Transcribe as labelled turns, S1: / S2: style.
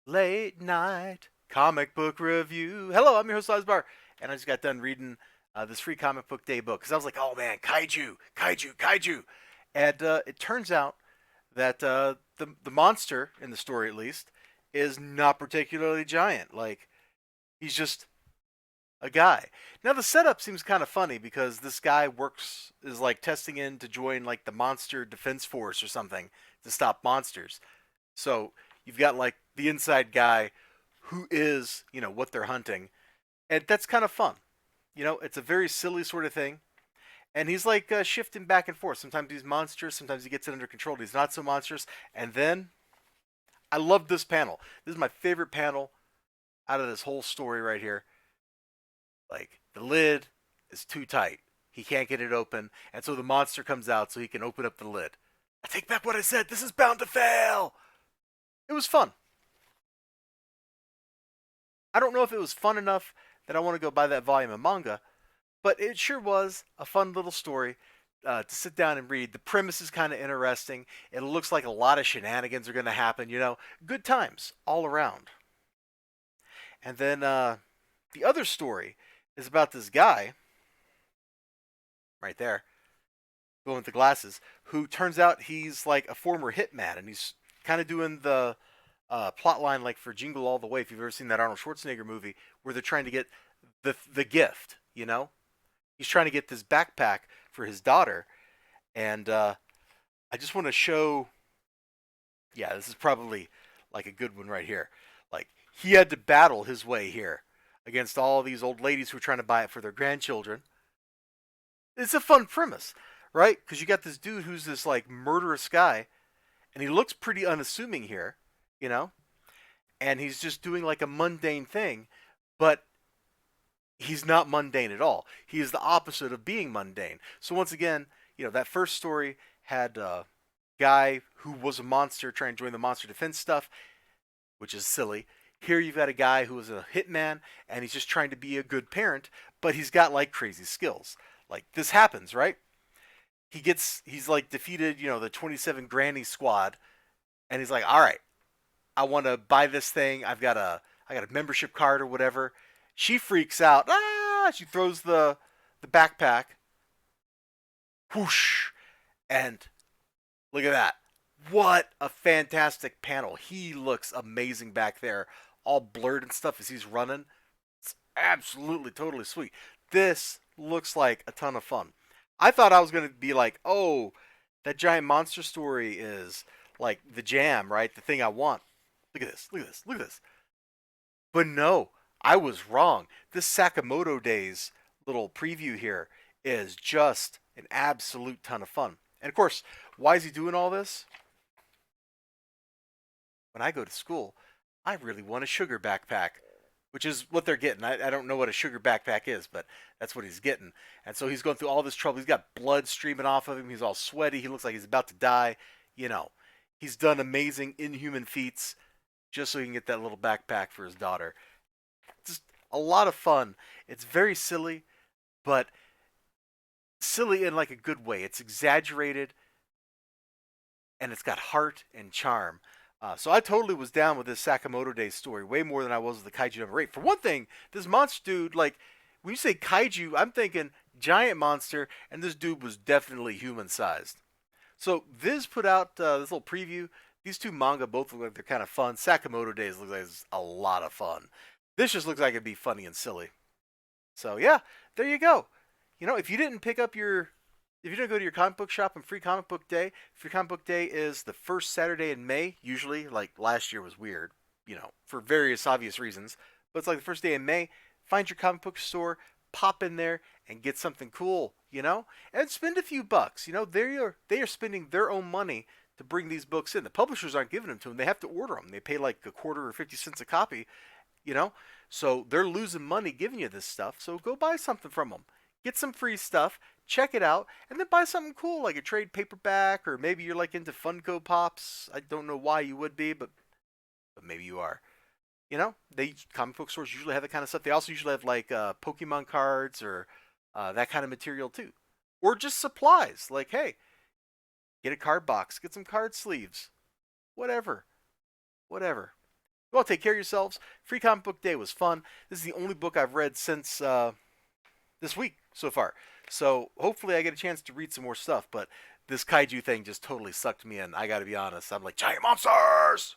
S1: Late night comic book review. Hello, I'm your host Elizibar, and I just got done reading this free comic book day book because I was like, oh man, kaiju, kaiju, kaiju, and it turns out that the monster in the story, at least, is not particularly giant. Like he's just a guy. Now the setup seems kind of funny because this guy is like testing in to join like the monster defense force or something to stop monsters. So you've got like the inside guy who is, what they're hunting. And that's kind of fun. It's a very silly sort of thing. And he's like shifting back and forth. Sometimes he's monstrous, sometimes he gets it under control. He's not so monstrous. And then I love this panel. This is my favorite panel out of this whole story right here. Like the lid is too tight. He can't get it open. And so the monster comes out so he can open up the lid. I take back what I said. This is bound to fail. It was fun. I don't know if it was fun enough that I want to go buy that volume of manga, but it sure was a fun little story to sit down and read. The premise is kind of interesting. It looks like a lot of shenanigans are going to happen. Good times all around. And then the other story is about this guy right there, the one with the glasses, who turns out he's like a former hitman, and he's kind of doing the plot line like for Jingle All the Way. If you've ever seen that Arnold Schwarzenegger movie, where they're trying to get the gift, he's trying to get this backpack for his daughter, and I just want to show. Yeah, this is probably like a good one right here. Like he had to battle his way here against all these old ladies who are trying to buy it for their grandchildren. It's a fun premise, right? Because you got this dude who's this like murderous guy, and he looks pretty unassuming here, you know, and he's just doing like a mundane thing, but he's not mundane at all. He is the opposite of being mundane. So once again, that first story had a guy who was a monster trying to join the monster defense stuff, which is silly. Here you've got a guy who is a hitman and he's just trying to be a good parent, but he's got like crazy skills. Like this happens, right? He's like defeated, the 27 granny squad, and he's like, all right, I want to buy this thing. I got a membership card or whatever. She freaks out. Ah! She throws the backpack. Whoosh! And look at that. What a fantastic panel. He looks amazing back there, all blurred and stuff as he's running. It's absolutely totally sweet. This looks like a ton of fun. I thought I was going to be like, oh, that giant monster story is like the jam, right? The thing I want. Look at this. Look at this. Look at this. But no, I was wrong. This Sakamoto Days little preview here is just an absolute ton of fun. And of course, why is he doing all this? When I go to school, I really want a sugar backpack, which is what they're getting. I don't know what a sugar backpack is, but that's what he's getting. And so he's going through all this trouble. He's got blood streaming off of him. He's all sweaty. He looks like he's about to die. You know, he's done amazing inhuman feats just so he can get that little backpack for his daughter. Just a lot of fun. It's very silly, but silly in like a good way. It's exaggerated and it's got heart and charm. So I totally was down with this Sakamoto Day story way more than I was with the Kaiju number 8. For one thing, this monster dude, like when you say Kaiju, I'm thinking giant monster, and this dude was definitely human sized. So Viz put out this little preview. These two manga both look like they're kind of fun. Sakamoto Days looks like it's a lot of fun. This just looks like it'd be funny and silly. So yeah, there you go. If you didn't pick up your if you don't go to your comic book shop on Free Comic Book Day, Free Comic Book Day is the first Saturday in May, usually. Like last year was weird, for various obvious reasons. But it's like the first day in May. Find your comic book store, pop in there, and get something cool, and spend a few bucks. They are spending their own money to bring these books in. The publishers aren't giving them to them. They have to order them. They pay like a quarter or 50 cents a copy, you know? So they're losing money giving you this stuff. So go buy something from them. Get some free stuff, check it out, and then buy something cool like a trade paperback, or maybe you're like into Funko Pops. I don't know why you would be, but maybe you are. Comic book stores usually have that kind of stuff. They also usually have like Pokemon cards or that kind of material too, or just supplies. Like, hey, get a card box, get some card sleeves, whatever, whatever. Well, take care of yourselves. Free Comic Book Day was fun. This is the only book I've read since this week so far. So hopefully I get a chance to read some more stuff. But this kaiju thing just totally sucked me in. I got to be honest. I'm like, giant monsters!